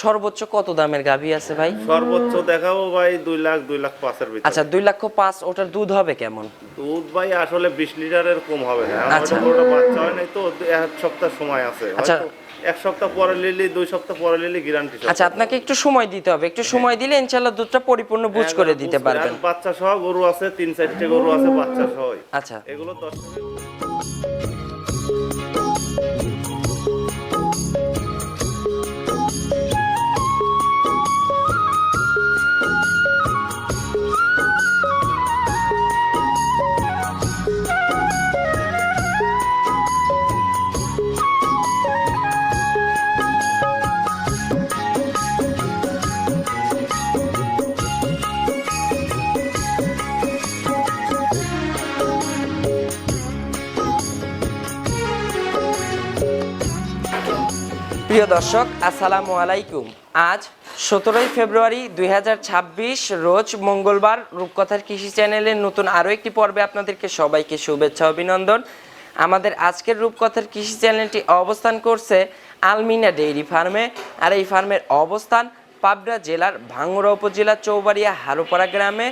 সর্বোচ্চ কত দামের গাভী আছে ভাই? সর্বোচ্চ দেখাবো ভাই 2 লাখ 2,05,000 এর ভিতরে। আচ্ছা 2,05,000, ওটার দুধ হবে কেমন? দুধ ভাই আসলে 20 লিটারের কম হবে না। আচ্ছা। আমার বড় বাচ্চা হয় নাই তো, এক সপ্তাহ সময় আছে। আচ্ছা। হয়তো এক সপ্তাহ পরে নিলে 2 সপ্তাহ পরে নিলে গ্যারান্টি। আচ্ছা, আপনাকে একটু সময় দিতে হবে, একটু সময় দিলে ইনশাআল্লাহ দুধটা পরিপূর্ণ বুঝ করে দিতে পারবেন। বাচ্চা সহ গরু আছে, 3-4টে গরু আছে বাচ্চা সহ। আচ্ছা, এগুলো 10 প্রিয় দর্শক আসসালামু আলাইকুম। আজ 17 ফেব্রুয়ারি 2026 রোজ মঙ্গলবার রূপকথার কৃষি চ্যানেলের নতুন আরও একটি পর্বে আপনাদেরকে সবাইকে শুভেচ্ছা অভিনন্দন। আমাদের আজকের রূপকথার কৃষি চ্যানেলটি অবস্থান করছে আলমিনা ডেইরি ফার্মে, আর এই ফার্মের অবস্থান পাবনা জেলার ভাঙ্গুড়া উপজেলার চৌবাড়িয়া হারোপাড়া গ্রামে।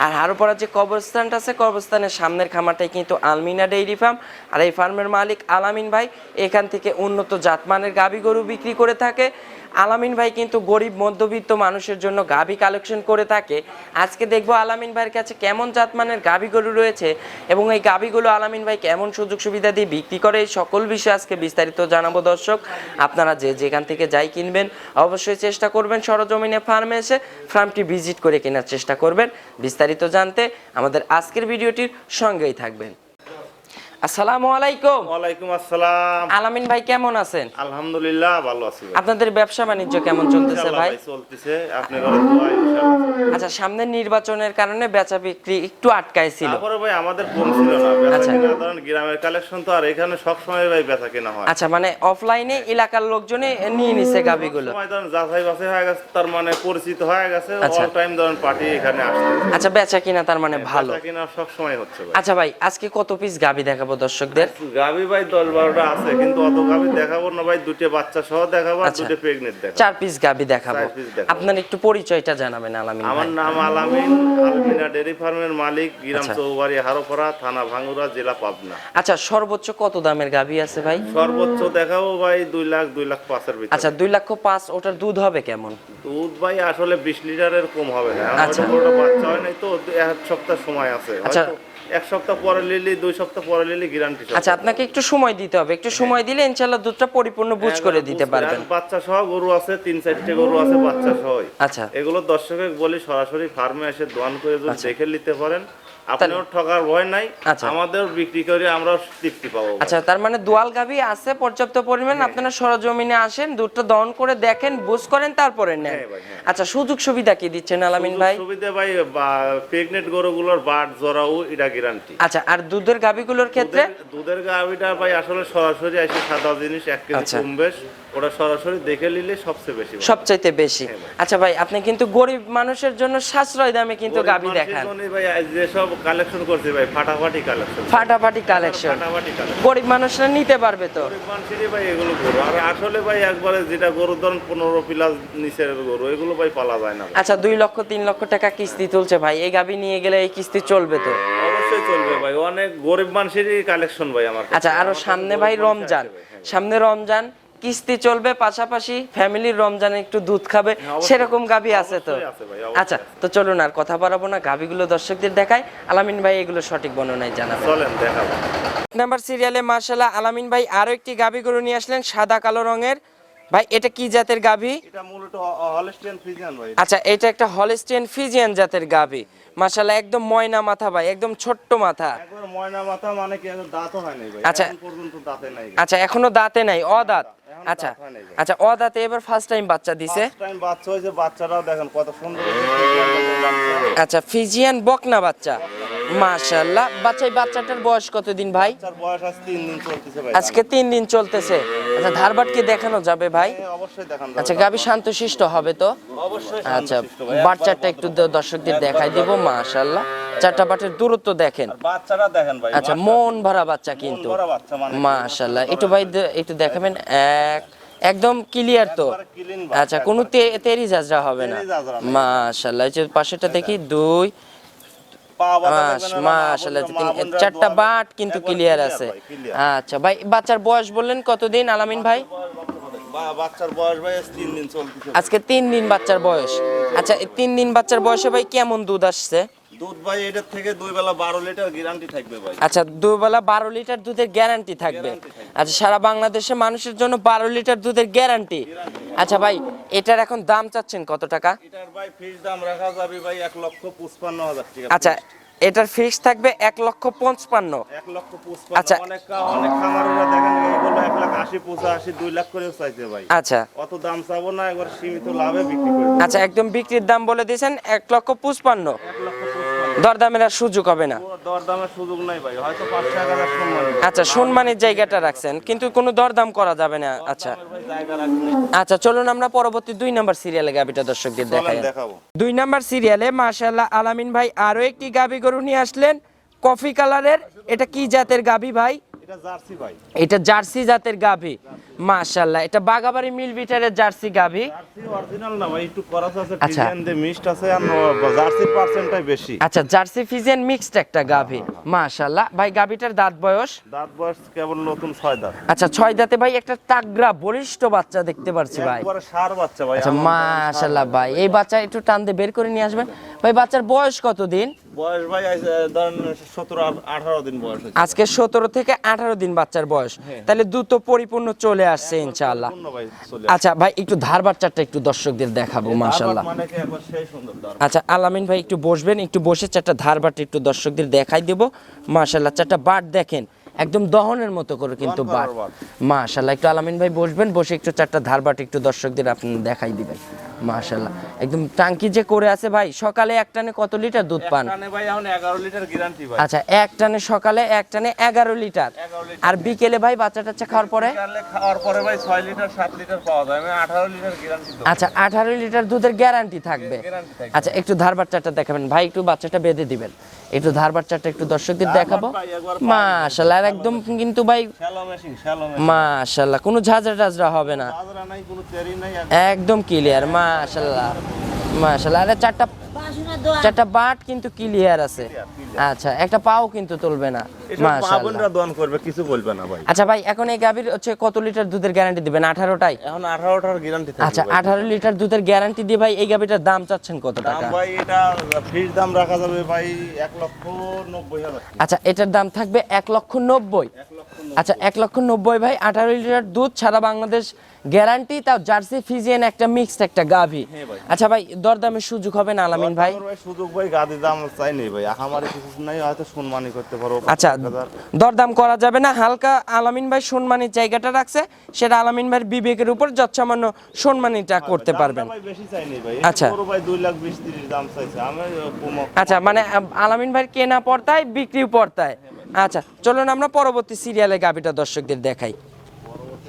আর হারোপাড়ার যে কবরস্থানটা আছে, কবরস্থানের সামনের খামারটাই কিন্তু আলমিনা ডেইরি ফার্ম। আর এই ফার্মের মালিক আলামিন ভাই এখান থেকে উন্নত জাতমানের গাভী গরু বিক্রি করে থাকে। আলামিন ভাই কিন্তু গরিব মধ্যবিত্ত মানুষের জন্য গাভী কালেকশন করে থাকে। আজকে দেখবো আলামিন ভাইয়ের কাছে কেমন জাতমানের গাভী গরু রয়েছে এবং এই গাভীগুলো আলামিন ভাই কেমন সুযোগ সুবিধা দিয়ে বিক্রি করে, এই সকল বিষয়ে আজকে বিস্তারিত জানাবো। দর্শক, আপনারা যেখান থেকে যাই কিনবেন অবশ্যই চেষ্টা করবেন সরজমিনে ফার্মে এসে ফার্মটি ভিজিট করে কেনার চেষ্টা করবেন। বিস্তারিত জানতে আমাদের আজকের ভিডিওটির সঙ্গেই থাকবেন। আসসালামু আলাইকুম। ওয়ালাইকুম আসসালাম। আলামিন ভাই কেমন আছেন? আলহামদুলিল্লাহ ভালো আছি। আপনাদের ব্যবসা বাণিজ্য কেমন চলতেছে ভাই? চলতেছে, আপনাদের দোয়া ইনশাআল্লাহ। আচ্ছা, সামনের নির্বাচনের কারণে বেচা বিক্রি একটু আটকায় ছিল। তারপরে ভাই আমাদের কম ছিল না বেচা কিনা, কারণ গ্রামের কালেকশন তো, আর এখানে সব সময় ভাই বেচা কিনা হয়। আচ্ছা, মানে অফলাইনে এলাকার লোকজনে নিয়ে নিছে গাবিগুলো। সময় ধরেন যাচাই বাছাই হয়ে গেছে, তার মানে পরিচিত হয়ে গেছে, আচ্ছা। অল টাইম ধরেন পার্টি এখানে আসছে। আচ্ছা, বেচা কিনা তার মানে ভালো। বেচা কিনা সব সময় হচ্ছে ভাই। আচ্ছা ভাই, আজকে কত পিস গাবি দেখাবো দর্শকদের? গাবি ভাই 10-12টা আছে, কিন্তু অত গাবি দেখাবো না ভাই, দুটো বাচ্চা সহ দেখাবো আর দুটো প্রেগনেন্ট দেখাবো। 4 পিস গাবি দেখাবো। 4 পিস দেখাবো। আপনার একটু পরিচয়টা জানাবেন আলামিন ভাই। আমার নাম আলামিন, আলমিনা ডেইরি ফার্মের মালিক, গ্রাম চৌবাড়ি হারোপাড়া, থানা ভাঙ্গুড়া, জেলা পাবনা। আচ্ছা, সর্বোচ্চ কত দামের গাবি আছে ভাই? সর্বোচ্চ দেখাবো ভাই 2 লাখ 2,05,000 এর ভিতরে। আচ্ছা 2,05,000, ওটার দুধ হবে কেমন? দুধ ভাই আসলে 20 লিটারের কম হবে না। আচ্ছা। আমার বড় বাচ্চা হয় নাই তো, এক সপ্তাহ সময় আছে। আচ্ছা। হয়তো এক সপ্তাহ পরে নিলে 2 সপ্তাহ পরে নিলে গ্যারান্টি। আচ্ছা, আপনাকে একটু সময় দিতে হবে, একটু সময় দিলে ইনশাআল্লাহ দুধটা পরিপূর্ণ বুঝ করে দিতে পারবেন। বাচ্চা সহ গরু আছে, 3-4টে গরু আছে বাচ্চা সহ। আচ্ছা। এগুলো দর্শকে বলি সরাসরি ফার্মে এসে দোয়ান করে যদি দেখে নিতে পারেন, আপনার ঠকার ভয় নাই। আচ্ছা। আমাদের বিক্রি করে আমরা তৃপ্তি পাবো। আচ্ছা, তার মানে দোয়াল গাভী আছে পর্যাপ্ত পরিমাণ। আপনারা সরজমিনে আসেন, দুধটা দহন করে দেখেন, বুঝ করেন, তারপরে নেন। আচ্ছা, সুযোগ সুবিধা কি দিচ্ছেন আলামিন ভাই? সুবিধা ভাই প্রেগনেন্ট গরুগুলোর বাট জরাও এটা গ্যারান্টি। আচ্ছা, আর দুধের গাভীগুলোর ক্ষেত্রে? দুধের গাভীটা ভাই আসলে সরাসরি এসে সাদা জিনিস 1 কেজি কম বেশ, ওটা সরাসরি দেখে নিলে সবচেয়ে বেশি, সবচাইতে বেশি। আচ্ছা ভাই, আপনি কিন্তু গরিব মানুষের জন্য সাশ্রয় দামে কিন্তু গাভী দেখান। ভাই যে সব কালেকশন করছে ভাই, ফাটাফাটি কালেকশন। ফাটাফাটি কালেকশন, গরিব মানুষরা নিতে পারবে তো? গরিব মানুষেরই ভাই এগুলো গরু। আর আসলে ভাই একবারে যেটা গরু ধরুন 15 প্লাস নিচের গরু, এগুলো ভাই পালা যায় না। আচ্ছা, 2 লক্ষ 3 লক্ষ টাকা কিস্তি তুলছে ভাই, এই গাভী নিয়ে গেলে এই কিস্তি চলবে তো? অবশ্যই চলবে ভাই, অনেক গরিব মানুষেরই কালেকশন ভাই আমার। আচ্ছা, আরো সামনে ভাই রমজান, সামনে রমজান, কিস্তি চলবে, পাশাপাশি ফ্যামিলির রমজানে একটু দুধ খাবে, সেরকম গাভী আছে তো? আচ্ছা, তো চলুন আর কথা বাড়াবো না, গাভীগুলো দর্শকদের দেখাই। আলামিন ভাই এগুলো সঠিক বর্ণনায় জানাবেন। চলেন দেখাবো। নাম্বার সিরিয়ালে মাশাআল্লাহ আলামিন ভাই আরো একটি গাভী গরু নিয়ে আসলেন, সাদা কালো রঙের। ভাই এটা কি জাতের গাভী? এটা মূলত হলস্টিয়ান ফ্রিজিয়ান ভাই। আচ্ছা, এটা একটা হলস্টিয়ান ফ্রিজিয়ান জাতের গাভী। মাশাআল্লাহ একদম ময়না মাথা ভাই, একদম ছোট্ট মাথা। একবার ময়না মাথা, মানে কি দাঁতও হয় নাই ভাই। আচ্ছা। এখন পর্যন্ত দাঁতে নাই। আচ্ছা, এখনো দাঁতে নাই, অদাঁত। আচ্ছা আচ্ছা, অদাঁতে এবার ফার্স্ট টাইম বাচ্চা দিছে। ফার্স্ট টাইম বাচ্চা হয়েছে, বাচ্চাটাও দেখেন কত সুন্দর। আচ্ছা, ফ্রিজিয়ান বকনা বাচ্চা, মাশাআল্লাহ। বাচ্চাটার বয়স কতদিন ভাই? বাচ্চার বয়স আজ 3 দিন চলতেছে ভাই। আজকে 3 দিন চলতেছে। আচ্ছা, ধারবাট কি দেখানো যাবে ভাই? হ্যাঁ, অবশ্যই দেখান। আচ্ছা, গাভী শান্তশিষ্ট হবে তো? অবশ্যই। আচ্ছা, বাচ্চাটা একটু দর্শকদের দেখাই দিব। মাশাআল্লাহ, চারটা বাটের দূরত্ব দেখেন। বাচ্চাটা দেখেন ভাই। আচ্ছা, মন ভরা বাচ্চা কিন্তু, বড় বাচ্চা মানে মাশাআল্লাহ। একটু ভাই একটু দেখাবেন। 1 একদম ক্লিয়ার তো? একবারে clean বাচ্চা, আচ্ছা, কোনো তেরি জাজরা হবে না? তেরি জাজরা নেই। মাশাআল্লাহ। এই যে পাশেটা দেখি, দুই পা বাঁধা দেখবেন না, মাশাআল্লাহ, মা বোনরা চারটা দোয়া বাট কিন্তু একবারে ক্লিয়ার clear আছে। ভাই, clear। আচ্ছা ভাই, বাচ্চার বয়স বললেন কতদিন আলামিন ভাই? বাচ্চার বয়স ভাই 3 দিন চলতেছে। আজকে 3 দিন বাচ্চার বয়স। আচ্ছা, এই 3 দিন বাচ্চার বয়সে ভাই কেমন দুধ আসছে? দুধ ভাই এটার থেকে 2 বেলা 12 লিটার গ্যারান্টি থাকবে ভাই। আচ্ছা, দুবেলা 12 লিটার দুধের গ্যারান্টি থাকবে। আচ্ছা, সারা বাংলাদেশের মানুষের জন্য 12 লিটার দুধের গ্যারান্টি। আচ্ছা ভাই, এটার এখন দাম চাচ্ছেন কত টাকা? এটার ভাই ফিক্স দাম রাখা যাবে ভাই 1,55,000 টাকা। আচ্ছা, এটার ফিক্স থাকবে 1,55,000। 1,55,000। আচ্ছা। অনেক খামারিরা দেখেন এইগুলো 1,80,000, 85,000, 2 লাখ করেও চাইছে ভাই। আচ্ছা অত দাম চাবো না, একবার সীমিত লাভে বিক্রি করব। আচ্ছা, একদম বিক্রির দাম বলে দিয়েছেন 1,55,000। 1,55,000। দরদামের আর সুযোগ হবে না? দরদামের সুযোগ নাই ভাই, হয়তো 5-1,000 সম্মান। আচ্ছা, সম্মানের জায়গাটা রাখছেন, কিন্তু কোনো দরদাম করা যাবে না। আচ্ছা ভাই জায়গা রাখনি। আচ্ছা, চলুন আমরা পরবর্তী 2 নাম্বার সিরিয়ালে গাবিটা দর্শকদের দেখাই। দেখাবো। 2 নাম্বার সিরিয়ালে মাশাআল্লাহ আলামিন ভাই আরো একটি গাবি গরু নিয়ে আসলেন, কফি কালারের। এটা কি জাতের গাবি ভাই? এটা জার্সি ভাই। এটা জার্সি জাতের গাবি। মাশাআল্লাহ, এটা বাগাবাড়ি মিল বিটারের জার্সি গাবি। জার্সি অরিজিনাল না ভাই, একটু করাস আছে, আচ্ছা। ডিজাইন দিয়ে মিক্সড আছে, আর জার্সির পার্সেন্টটাই বেশি। আচ্ছা, জার্সি ফিজিয়ান মিক্সড একটা গাভি। মাশাআল্লাহ ভাই, গাভিটার দাঁত বয়স? দাঁত বয়স কেবল নতুন 6 দাঁত। আচ্ছা, 6 দাঁতে ভাই, একটা তাগড়া বলিষ্ঠ বাচ্চা দেখতে পাচ্ছি ভাই। একবারে সার বাচ্চা ভাই। আচ্ছা মাশাআল্লাহ ভাই, এই বাচ্চা একটু টান দিয়ে বের করে নিয়ে আসবেন ভাই। বাচ্চার বয়স কত দিন? বয়স ভাই ধরেন 17-18 দিন বয়স হয়েছে। আজকে 17 থেকে 18 দিন বাচ্চার বয়স। তাহলে দুধ তো পরিপূর্ণ চলে আসছে ইনশাআল্লাহ। পূর্ণ ভাই চলে। আচ্ছা ভাই, একটু ধার বাচ্চাটা একটু দর্শকদের দেখাবো। মাশাআল্লাহ। মানে কি একবার সেই সুন্দর দাঁড়। আচ্ছা আলামিন ভাই, একটু বসবেন, একটু বসে চারটা ধার বাট একটু দর্শকদের দেখাই দেব। মাশাআল্লাহ, চারটা বাট দেখেন, একদম দহনের মতো করে কিন্তু বাট। মাশাআল্লাহ, একটু আলামিন ভাই বসবেন, বসে একটু চারটা ধার বাট একটু দর্শকদের আপনি দেখাই দিবেন। মাশাআল্লাহ, একদম টাঙ্কি যে করে আছে ভাই। সকালে এক টানে কত লিটার দুধ পান? টানে ভাই এখন 11 লিটার গ্যারান্টি ভাই। আচ্ছা, এক টানে সকালে, এক টানে 11 লিটার। আর বিকেলে ভাই বাচ্চা টাচ্চা খাওয়ার পরে? বিকালে খাওয়ার পরে ভাই 6 লিটার 7 লিটার পাওয়া যায়। আমি 18 লিটার গ্যারান্টি দেব। আচ্ছা, 18 লিটার দুধের গ্যারান্টি থাকবে। গ্যারান্টি থাকবে। আচ্ছা, একটু ধার বাচ্চাটা দেখাবেন ভাই, একটু বাচ্চাটা বেঁধে দিবেন। একটু ধার বাচ্চাটা একটু দর্শকদের দেখাবো। মাশাআল্লাহ, আর একদম কিন্তু ভাই শ্যালো মেশিন, শ্যালো মেশিন। মাশাআল্লাহ, কোনো ঝাঁঝরা টাজরা হবে না, বাজরা নাই, কোনো তেরি নাই। একদম ক্লিয়ার। মাশাআল্লাহ মাশাআল্লাহ, আরে চারটা বাট কিন্তু ক্লিয়ার আছে। আচ্ছা, একটা পাও কিন্তু তুলবে না। এসব মাশাআল্লাহ। বাবনরা দোয়ান করবে, কিছু বলবে না ভাই। আচ্ছা ভাই, এখন এই গাভীর হচ্ছে কত লিটার দুধের গ্যারান্টি দিবেন? 18টাই? এখন 18টার গ্যারান্টি থাকবে। আচ্ছা, 18 লিটার দুধের গ্যারান্টি দিয়ে ভাই এই গাভীটার দাম চাচ্ছেন কত দাম টাকা? ভাই এটা ফিক্স দাম রাখা যাবে ভাই 1,90,000। আচ্ছা, এটার দাম থাকবে 1,90,000। 1,90,000। আচ্ছা, 1,90,000 ভাই, 18 লিটার দুধ, সারা বাংলাদেশ গ্যারান্টি, তাও জার্সি ফিজিয়ান একটা মিক্সড একটা গাভী। হ্যাঁ ভাই। আচ্ছা ভাই, দরদামের সুযোগ হবে না আলামিন ভাই? সুযোগ ভাই, গাদি দাম চাই নেই ভাই, আমারই কিছু নাই, হয়তো সম্মানই করতে পারো। আচ্ছা, দরদাম করা যাবে না, হালকা আলামিন ভাই সম্মানের জায়গাটা রাখছে, সেটা আলামিন ভাইয়ের বিবেকের উপর যৎসামান্য সম্মানিটা করতে পারবেন। ভাই বেশি চাই নেই ভাই। আচ্ছা। বড় ভাই 2,20,30 দাম চাইছে, আমি কমো। আচ্ছা, মানে আলামিন ভাইয়ের কেনা পড়তায়, বিক্রি পড়তায়। আচ্ছা, চলুন আমরা পরবর্তী সিরিয়ালে গাভীটা দর্শকদের দেখাই।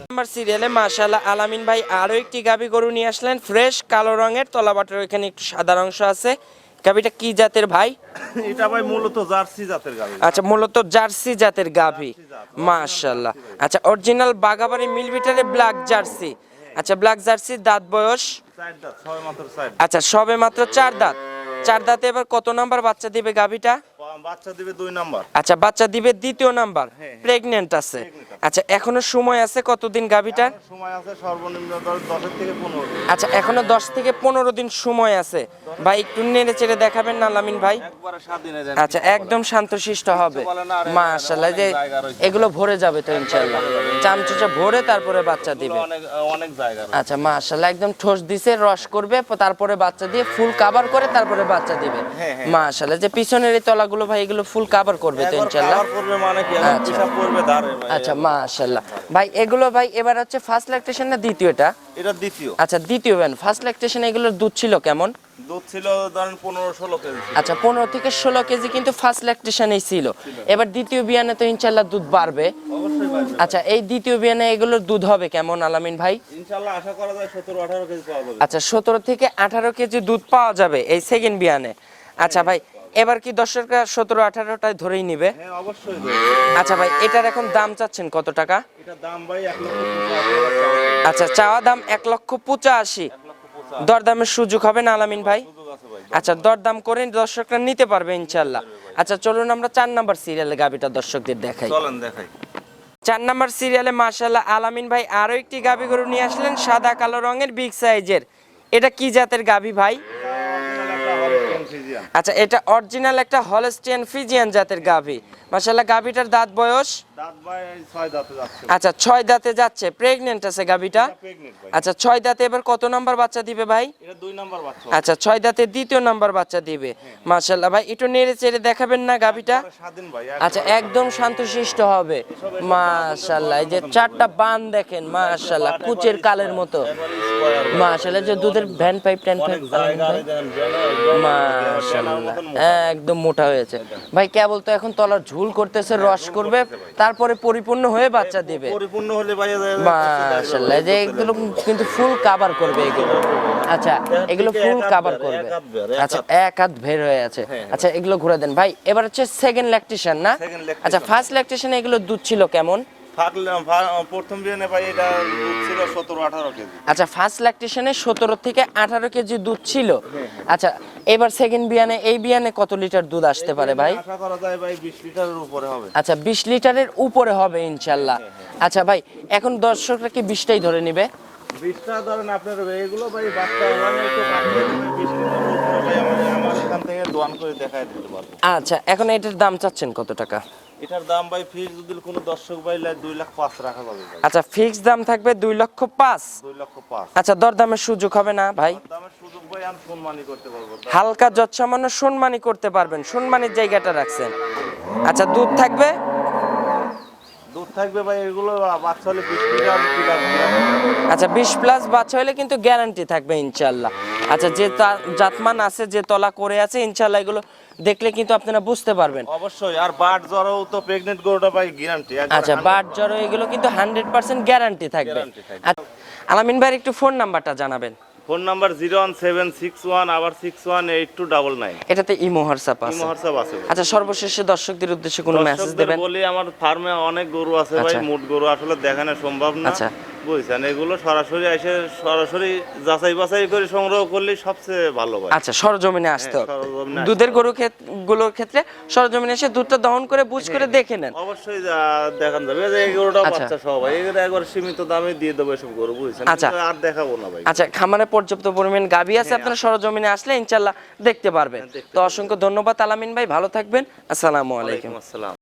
নাম্বার সিরিয়ালে মাশাআল্লাহ আলামিন ভাই আরো একটি গাভী গরু নিয়ে আসলেন, ফ্রেশ কালো রঙের, তলাবাটের ওইখানে একটু সাদা অংশ আছে। গাভীটা কি জাতের ভাই? এটা ভাই মূলত জার্সি জাতের গাভী। আচ্ছা, মূলত জার্সি জাতের গাভী। মাশাআল্লাহ। আচ্ছা, অরিজিনাল বাগাবাড়ি মিলবিটারে ব্ল্যাক জার্সি। আচ্ছা, ব্ল্যাক জার্সি, দাঁত বয়স? 4 দাঁত, সবে মাত্র 4। আচ্ছা, সবে মাত্র 4 দাঁত। 4 দাঁতে এবার কত নাম্বার বাচ্চা দিবে গাভীটা? বাচ্চা দিবে 2 নাম্বার। আচ্ছা, বাচ্চা দিবে 2য় নাম্বার, প্রেগন্যান্ট আছে। আচ্ছা, এখনো সময় আছে কতদিন গাভীটার? সময় আছে সর্বনিম্ন 10 থেকে 15 দিন। আচ্ছা, এখনো 10 থেকে 15 দিন সময় আছে ভাই। একটু নেড়ে চেড়ে দেখাবেন না আলামিন ভাই? একবারে স্বাধীনে দেন। আচ্ছা, একদম শান্তশিষ্ট হবে। মাশাআল্লাহ, যে এগুলো ভরে যাবে তো ইনশাআল্লাহ, চামচুচা ভরে তারপরে বাচ্চা দিবে। অনেক জায়গা। আচ্ছা মাশাআল্লাহ, একদম ঠোস দিছে, রস করবে, তারপরে বাচ্চা দিয়ে ফুল কভার করে তারপরে বাচ্চা দিবে। মাশাআল্লাহ, যে পিছনের এই তলাগুলো ভাই, এগুলো ফুল কভার করবে তো ইনশাআল্লাহ? কভার করবে মানে কি, এখন পিছাব করবে ধারে ভাই। আচ্ছা মাশাআল্লাহ ভাই, এগুলো ভাই এবার হচ্ছে ফার্স্ট ল্যাকটেশন না দ্বিতীয়টা? এটা দ্বিতীয়। আচ্ছা, দ্বিতীয় ব্যান। ফার্স্ট ল্যাকটেশন এগুলোর দুধ ছিল কেমন? দুধ ছিল ধরেন 15-16 কেজি। আচ্ছা, 15 থেকে 16 কেজি কিন্তু ফার্স্ট ল্যাকটেশনেই ছিল। এবার দ্বিতীয় বিয়ানে তো ইনশাআল্লাহ দুধ বাড়বে। অবশ্যই বাড়বে। আচ্ছা, এই দ্বিতীয় বিয়ানে এগুলোর দুধ হবে কেমন আলামিন ভাই? ইনশাআল্লাহ আশা করা যায় 17-18 কেজি পাওয়া যাবে। আচ্ছা, 17 থেকে 18 কেজি দুধ পাওয়া যাবে এই সেকেন্ড বিয়ানে। আচ্ছা ভাই, এবার কি দর্শকরা 17-18টায় ধরেই নিবে? হ্যাঁ অবশ্যই। আচ্ছা ভাই, এটার এখন দাম চাচ্ছেন কত টাকা? এটা দাম ভাই 1,85,000 আচ্ছা, চাওয়া দাম 1,85,000। দরদামের সুযোগ হবে না আলামিন ভাই? সুযোগ আছে ভাই। আচ্ছা, দরদাম করে দর্শকরা নিতে পারবে ইনশাল্লাহ। আচ্ছা চলুন আমরা 4 নাম্বার সিরিয়ালে গাবিটা দর্শকদের দেখাই। চলেন দেখাই। 4 নাম্বার সিরিয়ালে মাশাআল্লাহ আলামিন ভাই আরো একটি গাবি গরু নিয়ে আসলেন, সাদা কালো রঙের বিগ সাইজের। এটা কি জাতের গাবি ভাই? আচ্ছা, এটা অরিজিনাল একটা হলস্টিয়ান ফ্রিজিয়ান জাতের গাভী। মাশাআল্লাহ, গাভীটার দাঁত বয়স? দাঁত ভাই 6 দাঁতে যাচ্ছে। আচ্ছা, 6 দাঁতে যাচ্ছে। প্রেগন্যান্ট আছে গাভীটা? প্রেগন্যান্ট ভাই। আচ্ছা, 6 দাঁতে এবার কত নাম্বার বাচ্চা দিবে ভাই? এটা 2 নাম্বার বাচ্চা। আচ্ছা, 6 দাঁতে দ্বিতীয় নাম্বার বাচ্চা দিবে। মাশাআল্লাহ ভাই, একটু নেড়ে চেড়ে দেখাবেন না গাভীটা? স্বাধীন ভাই। আচ্ছা, একদম শান্তশিষ্ট হবে। মাশাআল্লাহ, এই যে 4টা বান দেখেন, মাশাআল্লাহ কুচের কালের মতো। মাশাআল্লাহ, যে দুধের ভ্যান পাইপ ট্যান পাইপ মাশাআল্লাহ একদম মোটা হয়েছে ভাই। কেবল তো এখন তলার ঝুল করতেছে, রস করবে, তারপরে পরিপূর্ণ হয়ে বাচ্চা দিবে। পরিপূর্ণ হলে ভাই মাশাআল্লাহ, যে এগুলো কিন্তু ফুল কভার করবে এগুলো। আচ্ছা, এগুলো ফুল কভার করবে। আচ্ছা, এক হাত বের হয়ে আছে। আচ্ছা, এগুলো ঘুরে দেন ভাই। এবার হচ্ছে সেকেন্ড ল্যাকটেশন না? আচ্ছা, ফার্স্ট ল্যাকটেশনে এগুলো দুধ ছিল কেমন? প্রথম বিয়ানে ভাই এটা দুধ ছিল 17-18 কেজি। আচ্ছা, ফার্স্ট ল্যাকটেশনে 17 থেকে 18 কেজি দুধ ছিল। আচ্ছা, এবার সেকেন্ড বিয়ানে, এই বিয়ানে কত লিটার দুধ আসতে পারে ভাই? আশা করা যায় ভাই 20 লিটারের উপরে হবে। আচ্ছা, 20 লিটারের উপরে হবে ইনশাআল্লাহ। আচ্ছা ভাই, এখন দর্শকরা কি 20টাই ধরে নিবে? 20টা ধরেন আপনার এগুলো ভাই বাচ্চা মানে একটু কাটলে 20 লিটারের উপরে ভাই আমার এখান থেকে দোয়ান করে দেখায় দিতে পারবো। আচ্ছা, এখন এটার দাম চাচ্ছেন কত টাকা? এটার দাম ভাই ফিক্স যদি কোনো দর্শক ভাই 2,05,000 রাখা যাবে ভাই। আচ্ছা, ফিক্স দাম থাকবে 2,05,000। 2,05,000। আচ্ছা, দরদামের সুযোগ হবে না ভাই? দামের সুযোগ ভাই আমি সম্মানই করতে পারবো। হালকা যত সামান্য সম্মানই করতে পারবেন, সম্মানের জায়গাটা রাখছেন। আচ্ছা, দুধ থাকবে? দুধ থাকবে ভাই, এগুলো বাচ্চা হলে 20 লিটার প্লাস। আচ্ছা, 20 প্লাস বাচ্চা হলে কিন্তু গ্যারান্টি থাকবে ইনশাআল্লাহ। আচ্ছা, যে জাতমান আছে, যে তলা করে আছে, ইনশাআল্লাহ এগুলো দেখলে কিন্তু আপনারা বুঝতে পারবেন। অবশ্যই। আর বাট জ্বরও তো প্রেগন্যান্ট গরুটা ভাই গ্যারান্টি। আচ্ছা, বাট জ্বর এগুলো কিন্তু 100% গ্যারান্টি থাকবে। আচ্ছা, আলামিন ভাই একটু ফোন নাম্বারটা জানাবেন। ফোন নাম্বার 01761 আবার 618299। এটাতে ইমো হোয়াটসঅ্যাপ আছে? ইমো হোয়াটসঅ্যাপ আছে ভাই। আচ্ছা, সর্বশেষে দর্শকদের উদ্দেশ্যে কোনো মেসেজ দর্শকদের দেবেন? বলি আমার ফার্মে অনেক গরু আছে ভাই, আচ্ছা। মোট গরু আসলে দেখানো সম্ভব না। আচ্ছা। বুঝছেন, এগুলো সরাসরি এসে সরাসরি যাচাই বাছাই করে সংগ্রহ করলে সবচেয়ে ভালো ভাই। আচ্ছা, সরজমিনে আসতে হবে। সরজমিনে আসতে দুধের গুলোর ক্ষেত্রে সরজমিনে এসে দুধটা দহন করে বুঝ করে দেখে নেন। অবশ্যই দেখান যাবে যে এই গরুটা আচ্ছা। বাচ্চা সহ ভাই, এগুলো একবার সীমিত দামে দিয়ে দেবো এসব গরু, বুঝছেন। আচ্ছা। কিন্তু আর দেখাবো না ভাই। আচ্ছা, খামারে পর্যাপ্ত পরিমাণ গাভী আছে, আপনারা সরজমিনে আসলে ইনশাআল্লাহ দেখতে পারবেন। তো অসংখ্য ধন্যবাদ আলামিন ভাই, ভালো থাকবেন। আসসালামু আলাইকুম। ওয়ালাইকুম আসসালাম।